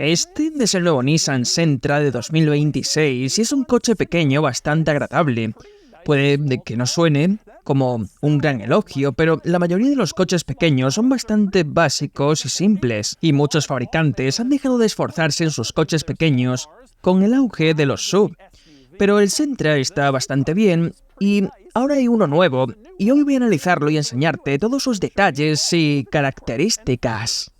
Este es el nuevo Nissan Sentra de 2026 y es un coche pequeño bastante agradable. Puede que no suene como un gran elogio, pero la mayoría de los coches pequeños son bastante básicos y simples, y muchos fabricantes han dejado de esforzarse en sus coches pequeños con el auge de los SUV. Pero el Sentra está bastante bien y ahora hay uno nuevo, y hoy voy a analizarlo y enseñarte todos sus detalles y características.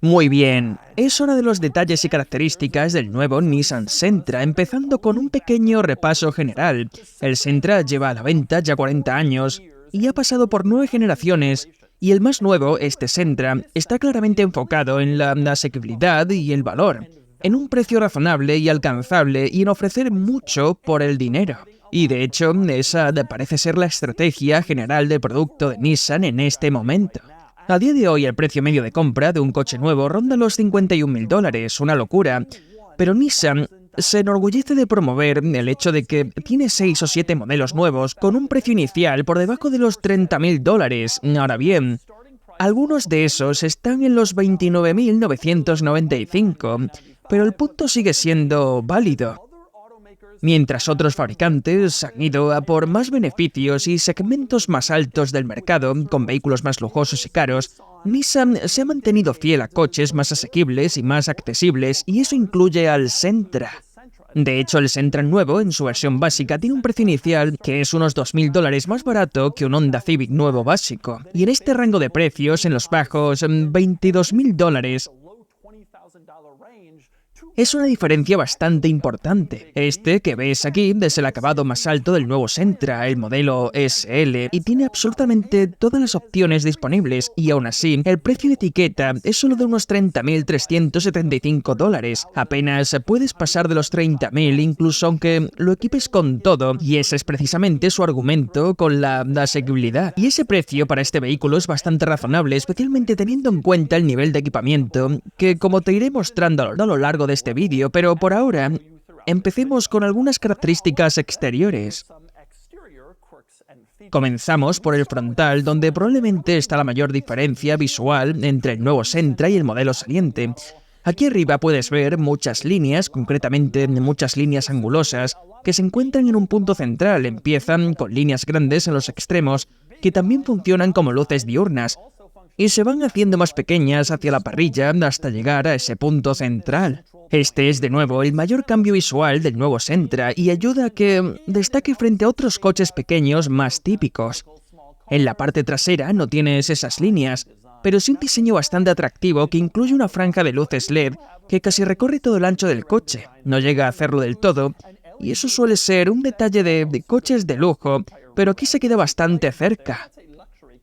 Muy bien, es hora de los detalles y características del nuevo Nissan Sentra, empezando con un pequeño repaso general. El Sentra lleva a la venta ya 40 años y ha pasado por 9 generaciones, y el más nuevo, este Sentra, está claramente enfocado en la asequibilidad y el valor, en un precio razonable y alcanzable y en ofrecer mucho por el dinero. Y de hecho, esa parece ser la estrategia general del producto de Nissan en este momento. A día de hoy, el precio medio de compra de un coche nuevo ronda los $51.000, una locura. Pero Nissan se enorgullece de promover el hecho de que tiene 6 o 7 modelos nuevos con un precio inicial por debajo de los $30.000. Ahora bien, algunos de esos están en los 29.995, pero el punto sigue siendo válido. Mientras otros fabricantes han ido a por más beneficios y segmentos más altos del mercado, con vehículos más lujosos y caros, Nissan se ha mantenido fiel a coches más asequibles y más accesibles, y eso incluye al Sentra. De hecho, el Sentra nuevo, en su versión básica, tiene un precio inicial que es unos $2.000 más barato que un Honda Civic nuevo básico. Y en este rango de precios, en los bajos $22.000, es una diferencia bastante importante. Este que ves aquí es el acabado más alto del nuevo Sentra, el modelo SL, y tiene absolutamente todas las opciones disponibles, y aún así, el precio de etiqueta es solo de unos $30.375. Apenas puedes pasar de los 30.000, incluso aunque lo equipes con todo, y ese es precisamente su argumento con la asequibilidad. Y ese precio para este vehículo es bastante razonable, especialmente teniendo en cuenta el nivel de equipamiento, que como te iré mostrando a lo largo de este vídeo, pero por ahora, empecemos con algunas características exteriores. Comenzamos por el frontal, donde probablemente está la mayor diferencia visual entre el nuevo Sentra y el modelo saliente. Aquí arriba puedes ver muchas líneas, concretamente muchas líneas angulosas, que se encuentran en un punto central. Empiezan con líneas grandes en los extremos, que también funcionan como luces diurnas, y se van haciendo más pequeñas hacia la parrilla hasta llegar a ese punto central. Este es de nuevo el mayor cambio visual del nuevo Sentra y ayuda a que destaque frente a otros coches pequeños más típicos. En la parte trasera no tienes esas líneas, pero sí un diseño bastante atractivo que incluye una franja de luces LED que casi recorre todo el ancho del coche. No llega a hacerlo del todo, y eso suele ser un detalle de coches de lujo, pero aquí se queda bastante cerca.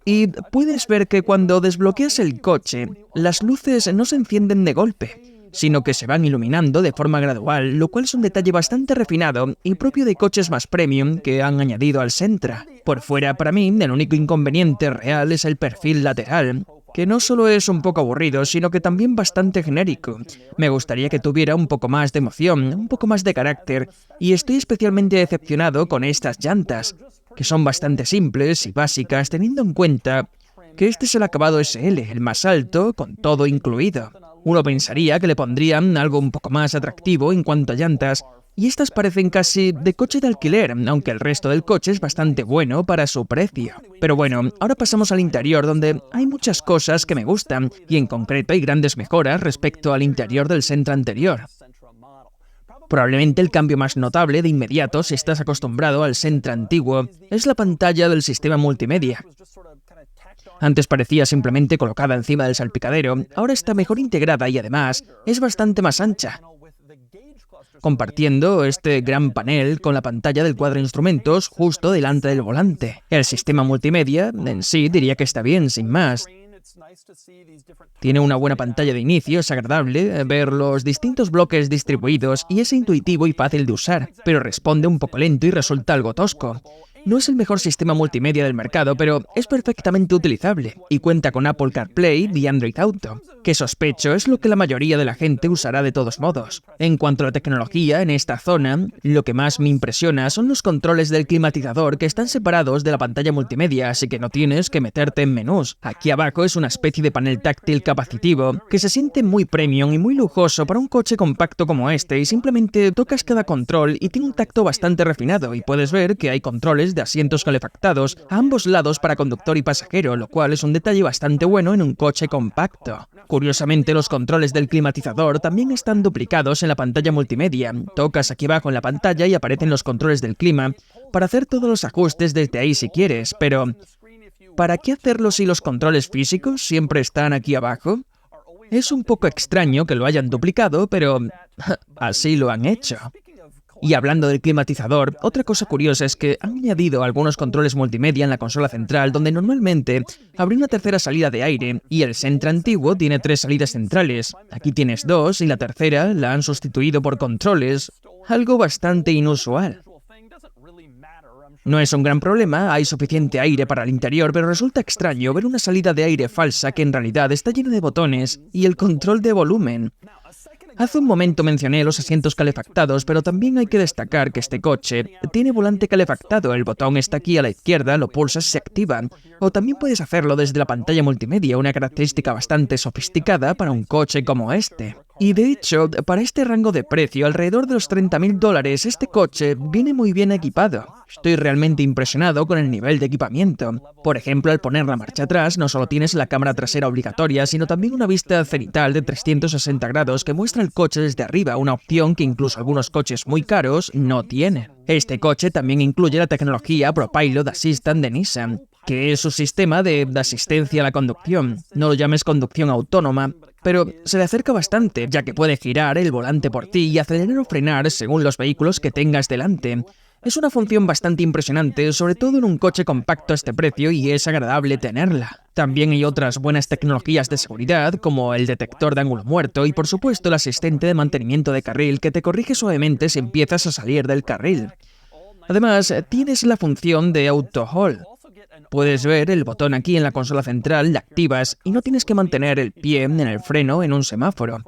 Y puedes ver que cuando desbloqueas el coche, las luces no se encienden de golpe, sino que se van iluminando de forma gradual, lo cual es un detalle bastante refinado y propio de coches más premium que han añadido al Sentra. Por fuera, para mí, el único inconveniente real es el perfil lateral, que no solo es un poco aburrido, sino que también bastante genérico. Me gustaría que tuviera un poco más de emoción, un poco más de carácter, y estoy especialmente decepcionado con estas llantas, que son bastante simples y básicas, teniendo en cuenta que este es el acabado SL, el más alto, con todo incluido. Uno pensaría que le pondrían algo un poco más atractivo en cuanto a llantas, y estas parecen casi de coche de alquiler, aunque el resto del coche es bastante bueno para su precio. Pero bueno, ahora pasamos al interior, donde hay muchas cosas que me gustan, y en concreto hay grandes mejoras respecto al interior del Sentra anterior. Probablemente el cambio más notable de inmediato, si estás acostumbrado al Sentra antiguo, es la pantalla del sistema multimedia. Antes parecía simplemente colocada encima del salpicadero, ahora está mejor integrada y además es bastante más ancha, compartiendo este gran panel con la pantalla del cuadro de instrumentos justo delante del volante. El sistema multimedia en sí diría que está bien, sin más. Tiene una buena pantalla de inicio, es agradable ver los distintos bloques distribuidos y es intuitivo y fácil de usar, pero responde un poco lento y resulta algo tosco. No es el mejor sistema multimedia del mercado, pero es perfectamente utilizable y cuenta con Apple CarPlay y Android Auto, que sospecho es lo que la mayoría de la gente usará de todos modos. En cuanto a la tecnología, en esta zona, lo que más me impresiona son los controles del climatizador que están separados de la pantalla multimedia, así que no tienes que meterte en menús. Aquí abajo es una especie de panel táctil capacitivo que se siente muy premium y muy lujoso para un coche compacto como este, y simplemente tocas cada control y tiene un tacto bastante refinado, y puedes ver que hay controles de asientos calefactados a ambos lados para conductor y pasajero, lo cual es un detalle bastante bueno en un coche compacto. Curiosamente, los controles del climatizador también están duplicados en la pantalla multimedia. Tocas aquí abajo en la pantalla y aparecen los controles del clima para hacer todos los ajustes desde ahí si quieres, pero ¿para qué hacerlo si los controles físicos siempre están aquí abajo? Es un poco extraño que lo hayan duplicado, pero así lo han hecho. Y hablando del climatizador, otra cosa curiosa es que han añadido algunos controles multimedia en la consola central, donde normalmente habría una tercera salida de aire, y el Sentra antiguo tiene 3 salidas centrales. Aquí tienes 2 y la tercera la han sustituido por controles, algo bastante inusual. No es un gran problema, hay suficiente aire para el interior, pero resulta extraño ver una salida de aire falsa que en realidad está llena de botones y el control de volumen. Hace un momento mencioné los asientos calefactados, pero también hay que destacar que este coche tiene volante calefactado. El botón está aquí a la izquierda, lo pulsas y se activa. O también puedes hacerlo desde la pantalla multimedia, una característica bastante sofisticada para un coche como este. Y de hecho, para este rango de precio, alrededor de los $30.000, este coche viene muy bien equipado. Estoy realmente impresionado con el nivel de equipamiento. Por ejemplo, al poner la marcha atrás, no solo tienes la cámara trasera obligatoria, sino también una vista cenital de 360 grados que muestra el coche desde arriba, una opción que incluso algunos coches muy caros no tienen. Este coche también incluye la tecnología ProPilot Assistant de Nissan, que es su sistema de asistencia a la conducción. No lo llames conducción autónoma, pero se le acerca bastante, ya que puede girar el volante por ti y acelerar o frenar según los vehículos que tengas delante. Es una función bastante impresionante, sobre todo en un coche compacto a este precio, y es agradable tenerla. También hay otras buenas tecnologías de seguridad, como el detector de ángulo muerto y por supuesto el asistente de mantenimiento de carril que te corrige suavemente si empiezas a salir del carril. Además, tienes la función de Auto Hold. Puedes ver el botón aquí en la consola central, la activas y no tienes que mantener el pie en el freno en un semáforo.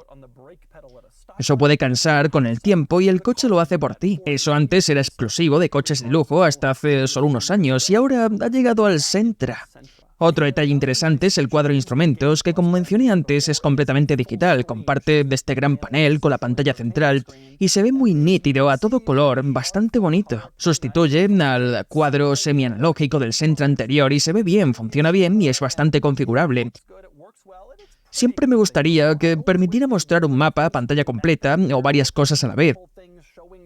Eso puede cansar con el tiempo y el coche lo hace por ti. Eso antes era exclusivo de coches de lujo hasta hace solo unos años y ahora ha llegado al Sentra. Otro detalle interesante es el cuadro de instrumentos, que como mencioné antes es completamente digital, comparte de este gran panel con la pantalla central y se ve muy nítido, a todo color, bastante bonito. Sustituye al cuadro semianalógico del Sentra anterior y se ve bien, funciona bien y es bastante configurable. Siempre me gustaría que permitiera mostrar un mapa a pantalla completa o varias cosas a la vez.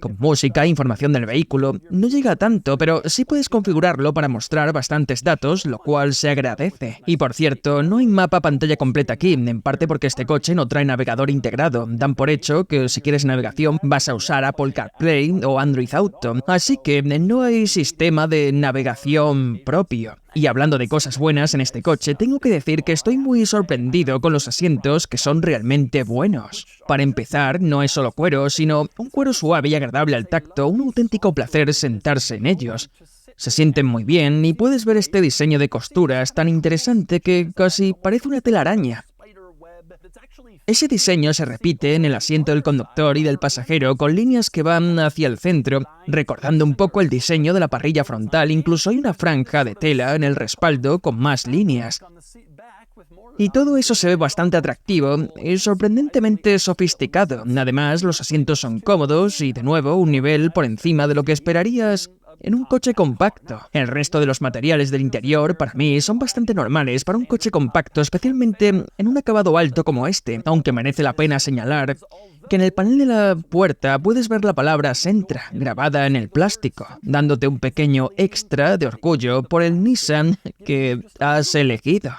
Con música, información del vehículo, no llega a tanto, pero sí puedes configurarlo para mostrar bastantes datos, lo cual se agradece. Y por cierto, no hay mapa pantalla completa aquí, en parte porque este coche no trae navegador integrado. Dan por hecho que si quieres navegación vas a usar Apple CarPlay o Android Auto, así que no hay sistema de navegación propio. Y hablando de cosas buenas en este coche, tengo que decir que estoy muy sorprendido con los asientos, que son realmente buenos. Para empezar, no es solo cuero, sino un cuero suave y agradable al tacto, un auténtico placer sentarse en ellos. Se sienten muy bien y puedes ver este diseño de costuras tan interesante que casi parece una telaraña. Ese diseño se repite en el asiento del conductor y del pasajero con líneas que van hacia el centro, recordando un poco el diseño de la parrilla frontal. Incluso hay una franja de tela en el respaldo con más líneas. Y todo eso se ve bastante atractivo y sorprendentemente sofisticado. Además, los asientos son cómodos y, de nuevo, un nivel por encima de lo que esperarías en un coche compacto. El resto de los materiales del interior, para mí, son bastante normales para un coche compacto, especialmente en un acabado alto como este, aunque merece la pena señalar que en el panel de la puerta puedes ver la palabra Sentra grabada en el plástico, dándote un pequeño extra de orgullo por el Nissan que has elegido.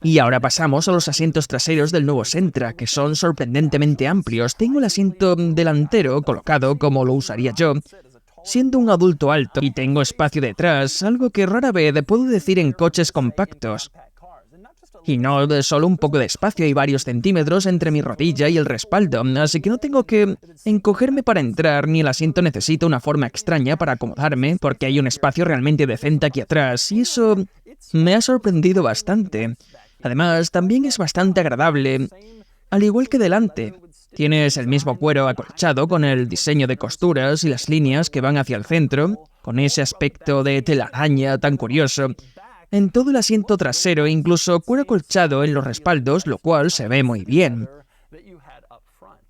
Y ahora pasamos a los asientos traseros del nuevo Sentra, que son sorprendentemente amplios. Tengo el asiento delantero colocado como lo usaría yo, siendo un adulto alto, y tengo espacio detrás, algo que rara vez puedo decir en coches compactos. Y no de solo un poco de espacio, hay varios centímetros entre mi rodilla y el respaldo, así que no tengo que encogerme para entrar, ni el asiento necesita una forma extraña para acomodarme, porque hay un espacio realmente decente aquí atrás, y eso me ha sorprendido bastante. Además, también es bastante agradable, al igual que delante. Tienes el mismo cuero acolchado con el diseño de costuras y las líneas que van hacia el centro, con ese aspecto de telaraña tan curioso. En todo el asiento trasero, incluso cuero acolchado en los respaldos, lo cual se ve muy bien.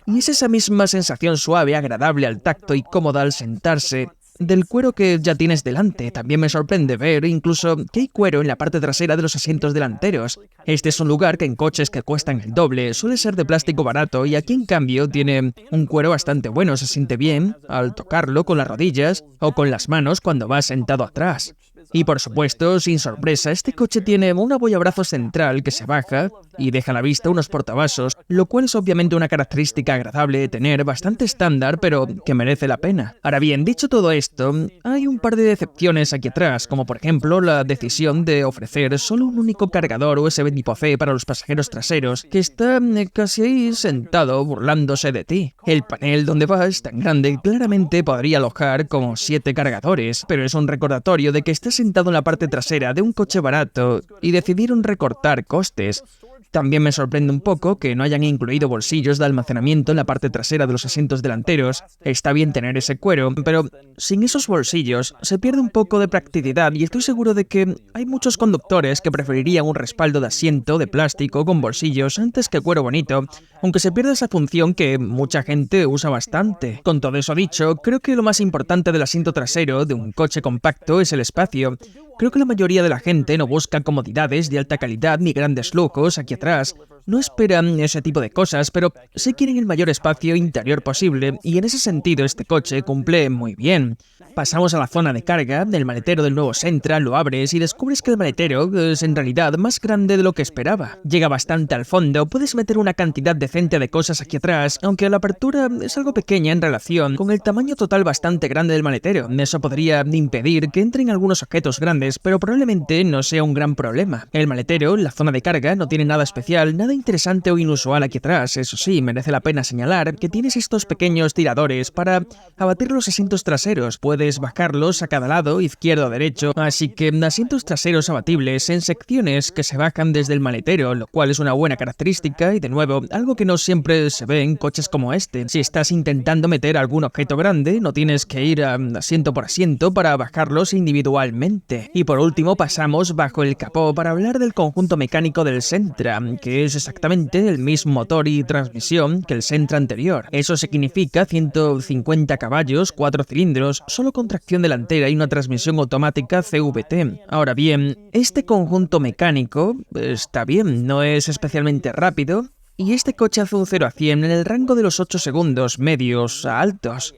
Y es esa misma sensación suave, agradable al tacto y cómoda al sentarse, del cuero que ya tienes delante. También me sorprende ver incluso que hay cuero en la parte trasera de los asientos delanteros. Este es un lugar que en coches que cuestan el doble suele ser de plástico barato y aquí en cambio tiene un cuero bastante bueno, se siente bien al tocarlo con las rodillas o con las manos cuando vas sentado atrás. Y por supuesto, sin sorpresa, este coche tiene un apoyabrazos central que se baja y deja a la vista unos portavasos, lo cual es obviamente una característica agradable de tener, bastante estándar, pero que merece la pena. Ahora bien, dicho todo esto, hay un par de decepciones aquí atrás, como por ejemplo la decisión de ofrecer solo un único cargador USB tipo C para los pasajeros traseros, que está casi ahí sentado burlándose de ti. El panel donde vas es tan grande que claramente podría alojar como 7 cargadores, pero es un recordatorio de que estás sentado en la parte trasera de un coche barato y decidieron recortar costes. También me sorprende un poco que no hayan incluido bolsillos de almacenamiento en la parte trasera de los asientos delanteros. Está bien tener ese cuero, pero sin esos bolsillos se pierde un poco de practicidad y estoy seguro de que hay muchos conductores que preferirían un respaldo de asiento de plástico con bolsillos antes que cuero bonito, aunque se pierde esa función que mucha gente usa bastante. Con todo eso dicho, creo que lo más importante del asiento trasero de un coche compacto es el espacio. Creo que la mayoría de la gente no busca comodidades de alta calidad ni grandes lujos aquí atrás. No esperan ese tipo de cosas, pero sí quieren el mayor espacio interior posible y en ese sentido este coche cumple muy bien. Pasamos a la zona de carga del maletero del nuevo Sentra, lo abres y descubres que el maletero es en realidad más grande de lo que esperaba. Llega bastante al fondo, puedes meter una cantidad decente de cosas aquí atrás, aunque la apertura es algo pequeña en relación con el tamaño total bastante grande del maletero. Eso podría impedir que entren algunos objetos grandes, pero probablemente no sea un gran problema. El maletero, la zona de carga, no tiene nada especial, nada interesante o inusual aquí atrás. Eso sí, merece la pena señalar que tienes estos pequeños tiradores para abatir los asientos traseros. Puedes bajarlos a cada lado, izquierdo o derecho, así que asientos traseros abatibles en secciones que se bajan desde el maletero, lo cual es una buena característica y de nuevo, algo que no siempre se ve en coches como este. Si estás intentando meter algún objeto grande, no tienes que ir asiento por asiento para bajarlos individualmente. Y por último pasamos bajo el capó para hablar del conjunto mecánico del Sentra, que es exactamente el mismo motor y transmisión que el Sentra anterior. Eso significa 150 caballos, 4 cilindros, solo con tracción delantera y una transmisión automática CVT. Ahora bien, este conjunto mecánico está bien, no es especialmente rápido, y este coche hace un 0 a 100 en el rango de los 8 segundos medios a altos.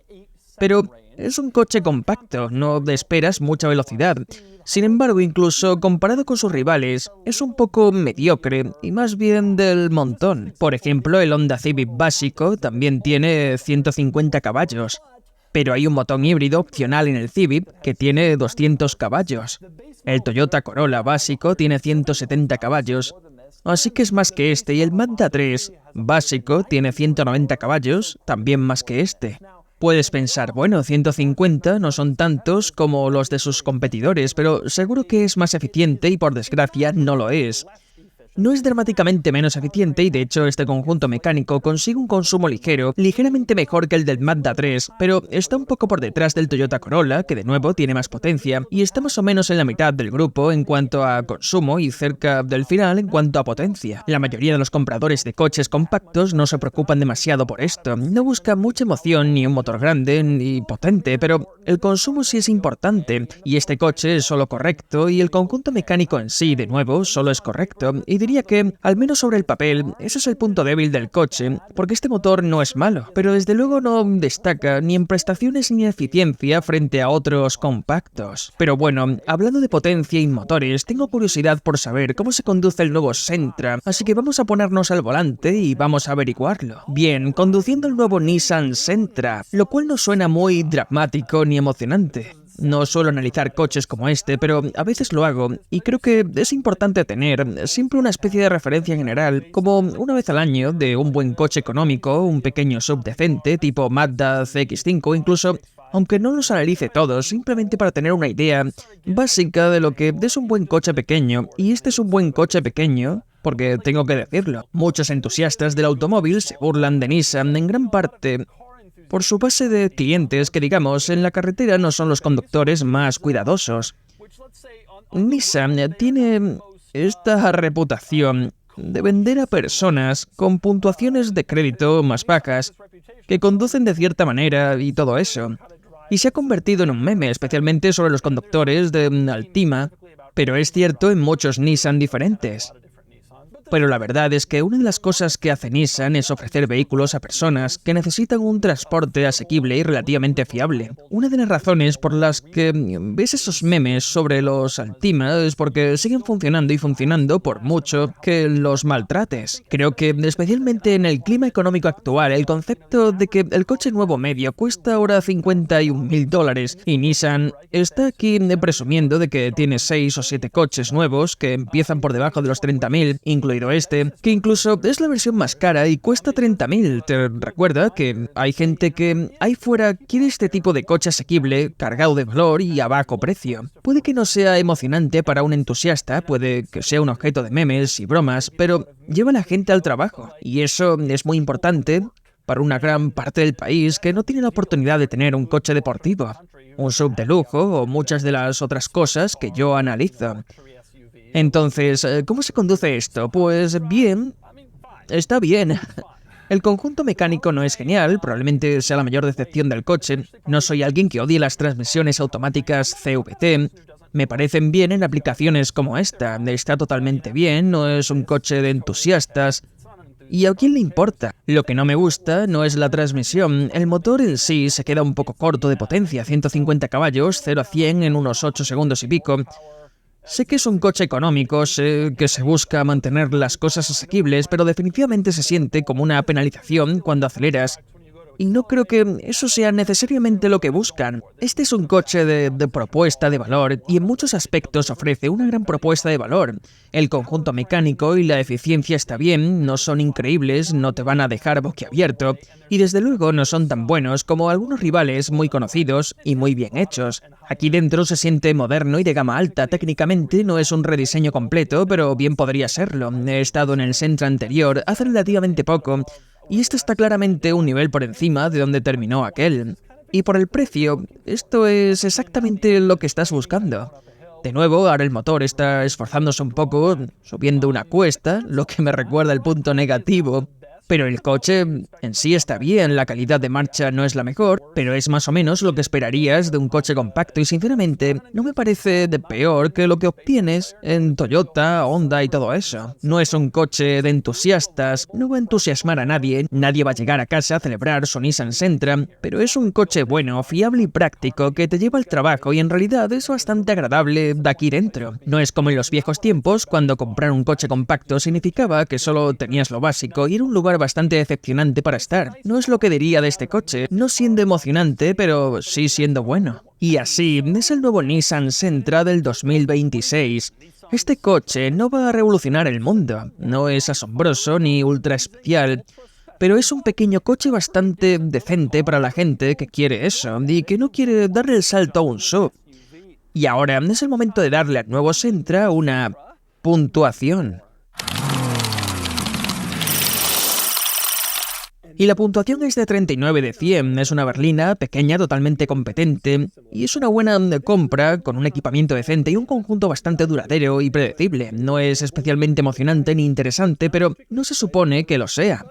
Pero es un coche compacto, no esperas mucha velocidad. Sin embargo, incluso comparado con sus rivales, es un poco mediocre y más bien del montón. Por ejemplo, el Honda Civic básico también tiene 150 caballos. Pero hay un motor híbrido opcional en el Civic que tiene 200 caballos. El Toyota Corolla básico tiene 170 caballos, así que es más que este, y el Mazda 3 básico tiene 190 caballos, también más que este. Puedes pensar, bueno, 150 no son tantos como los de sus competidores, pero seguro que es más eficiente y por desgracia no lo es. No es dramáticamente menos eficiente y de hecho este conjunto mecánico consigue un consumo ligero, ligeramente mejor que el del Mazda 3, pero está un poco por detrás del Toyota Corolla, que de nuevo tiene más potencia, y está más o menos en la mitad del grupo en cuanto a consumo y cerca del final en cuanto a potencia. La mayoría de los compradores de coches compactos no se preocupan demasiado por esto, no buscan mucha emoción ni un motor grande ni potente, pero el consumo sí es importante, y este coche es solo correcto y el conjunto mecánico en sí, de nuevo, solo es correcto, y diría que, al menos sobre el papel, ese es el punto débil del coche, porque este motor no es malo, pero desde luego no destaca ni en prestaciones ni en eficiencia frente a otros compactos. Pero bueno, hablando de potencia y motores, tengo curiosidad por saber cómo se conduce el nuevo Sentra, así que vamos a ponernos al volante y vamos a averiguarlo. Bien, conduciendo el nuevo Nissan Sentra, lo cual no suena muy dramático ni emocionante. No suelo analizar coches como este, pero a veces lo hago, y creo que es importante tener siempre una especie de referencia general, como una vez al año, de un buen coche económico, un pequeño sub decente, tipo Mazda CX-5, incluso, aunque no los analice todos, simplemente para tener una idea básica de lo que es un buen coche pequeño, y este es un buen coche pequeño, porque tengo que decirlo. Muchos entusiastas del automóvil se burlan de Nissan en gran parte por su base de clientes que, digamos, en la carretera no son los conductores más cuidadosos. Nissan tiene esta reputación de vender a personas con puntuaciones de crédito más bajas, que conducen de cierta manera y todo eso. Y se ha convertido en un meme, especialmente sobre los conductores de Altima, pero es cierto en muchos Nissan diferentes. Pero la verdad es que una de las cosas que hace Nissan es ofrecer vehículos a personas que necesitan un transporte asequible y relativamente fiable. Una de las razones por las que ves esos memes sobre los Altima es porque siguen funcionando y funcionando por mucho que los maltrates. Creo que, especialmente en el clima económico actual, el concepto de que el coche nuevo medio cuesta ahora $51.000 y Nissan está aquí presumiendo de que tiene 6 o 7 coches nuevos que empiezan por debajo de los 30.000, incluido este, que incluso es la versión más cara y cuesta 30.000. Te recuerda que hay gente que ahí fuera quiere este tipo de coche asequible, cargado de valor y a bajo precio. Puede que no sea emocionante para un entusiasta, puede que sea un objeto de memes y bromas, pero lleva a la gente al trabajo. Y eso es muy importante para una gran parte del país que no tiene la oportunidad de tener un coche deportivo, un sub de lujo o muchas de las otras cosas que yo analizo. Entonces, ¿cómo se conduce esto? Pues bien, está bien. El conjunto mecánico no es genial, probablemente sea la mayor decepción del coche. No soy alguien que odie las transmisiones automáticas CVT. Me parecen bien en aplicaciones como esta. Está totalmente bien, no es un coche de entusiastas. ¿Y a quién le importa? Lo que no me gusta no es la transmisión. El motor en sí se queda un poco corto de potencia, 150 caballos, 0 a 100 en unos 8 segundos y pico. Sé que es un coche económico, sé que se busca mantener las cosas asequibles, pero definitivamente se siente como una penalización cuando aceleras. Y no creo que eso sea necesariamente lo que buscan. Este es un coche de propuesta de valor y en muchos aspectos ofrece una gran propuesta de valor. El conjunto mecánico y la eficiencia está bien, no son increíbles, no te van a dejar boquiabierto y desde luego no son tan buenos como algunos rivales muy conocidos y muy bien hechos. Aquí dentro se siente moderno y de gama alta. Técnicamente no es un rediseño completo, pero bien podría serlo. He estado en el Sentra anterior hace relativamente poco y este está claramente un nivel por encima de donde terminó aquel. Y por el precio, esto es exactamente lo que estás buscando. De nuevo, ahora el motor está esforzándose un poco, subiendo una cuesta, lo que me recuerda el punto negativo. Pero el coche en sí está bien, la calidad de marcha no es la mejor, pero es más o menos lo que esperarías de un coche compacto y sinceramente no me parece de peor que lo que obtienes en Toyota, Honda y todo eso. No es un coche de entusiastas, no va a entusiasmar a nadie, nadie va a llegar a casa a celebrar su Nissan Sentra, pero es un coche bueno, fiable y práctico que te lleva al trabajo y en realidad es bastante agradable de aquí dentro. No es como en los viejos tiempos cuando comprar un coche compacto significaba que solo tenías lo básico y era un lugar bastante decepcionante para estar. No es lo que diría de este coche, no siendo emocionante, pero sí siendo bueno. Y así es el nuevo Nissan Sentra del 2026. Este coche no va a revolucionar el mundo, no es asombroso ni ultra especial, pero es un pequeño coche bastante decente para la gente que quiere eso y que no quiere darle el salto a un SUV. Y ahora es el momento de darle al nuevo Sentra una puntuación. Y la puntuación es de 39 de 100, es una berlina pequeña, totalmente competente, y es una buena compra con un equipamiento decente y un conjunto bastante duradero y predecible. No es especialmente emocionante ni interesante, pero no se supone que lo sea.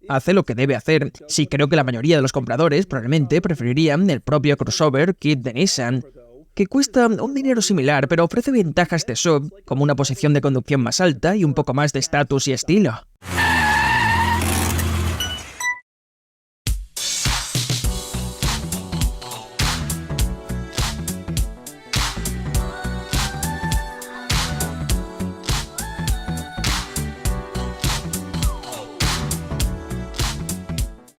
Hace lo que debe hacer. Sí, creo que la mayoría de los compradores probablemente preferirían el propio crossover kit de Nissan, que cuesta un dinero similar, pero ofrece ventajas de SUV, como una posición de conducción más alta y un poco más de estatus y estilo.